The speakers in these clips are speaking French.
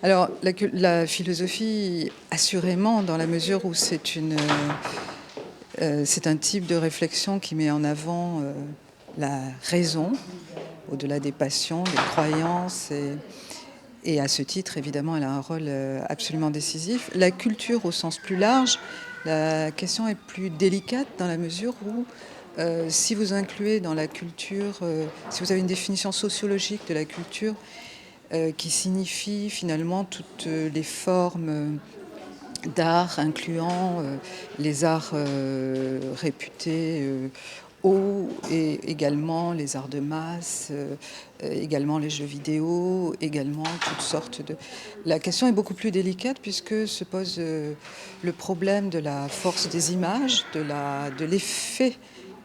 Alors, la philosophie, assurément, dans la mesure où c'est un type de réflexion qui met en avant la raison, au-delà des passions, des croyances, et à ce titre, évidemment, elle a un rôle absolument décisif. La culture, au sens plus large, la question est plus délicate dans la mesure où, si vous incluez dans la culture, si vous avez une définition sociologique de la culture, qui signifie finalement toutes les formes d'art, incluant les arts réputés hauts et également les arts de masse, également les jeux vidéo, également toutes sortes de... La question est beaucoup plus délicate puisque se pose le problème de la force des images, de l'effet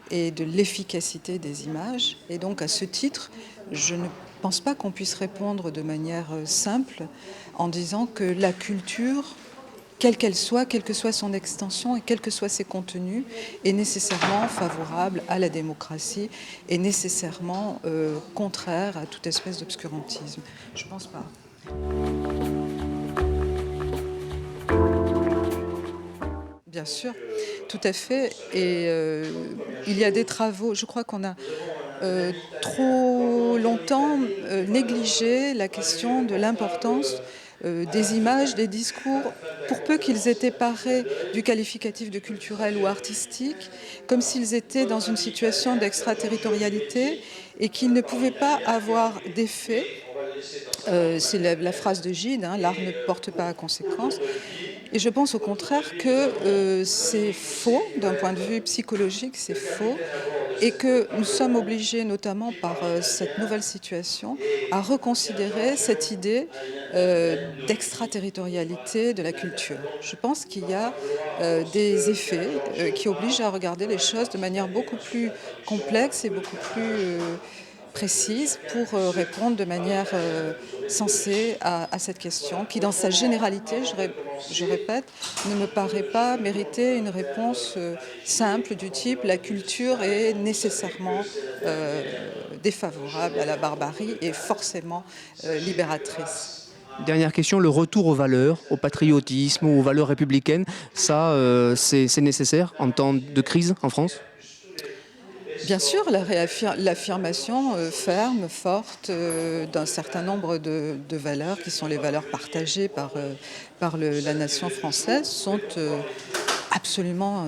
et de l'efficacité des images. Et donc, à ce titre, je ne pense pas qu'on puisse répondre de manière simple en disant que la culture, quelle qu'elle soit, quelle que soit son extension et quels que soient ses contenus, est nécessairement favorable à la démocratie et nécessairement contraire à toute espèce d'obscurantisme. Je ne pense pas. Bien sûr, tout à fait. Et il y a des travaux, je crois qu'on a trop longtemps négligé la question de l'importance des images, des discours, pour peu qu'ils étaient parés du qualificatif de culturel ou artistique, comme s'ils étaient dans une situation d'extraterritorialité et qu'ils ne pouvaient pas avoir d'effet. C'est la phrase de Gide, hein, l'art ne porte pas à conséquence. Et je pense au contraire que c'est faux, d'un point de vue psychologique, c'est faux, et que nous sommes obligés, notamment par cette nouvelle situation, à reconsidérer cette idée d'extraterritorialité de la culture. Je pense qu'il y a des effets qui obligent à regarder les choses de manière beaucoup plus complexe et beaucoup plus précise pour répondre de manière sensée à cette question qui, dans sa généralité, je répète, ne me paraît pas mériter une réponse simple du type la culture est nécessairement défavorable à la barbarie et forcément libératrice. Dernière question, le retour aux valeurs, au patriotisme, aux valeurs républicaines, ça, c'est nécessaire en temps de crise en France? Bien sûr, l'affirmation ferme, forte d'un certain nombre de valeurs qui sont les valeurs partagées par la nation française sont absolument...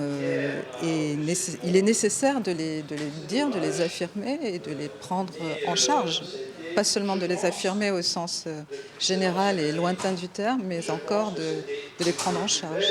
il est nécessaire de les dire, de les affirmer et de les prendre en charge. Pas seulement de les affirmer au sens général et lointain du terme, mais encore de les prendre en charge.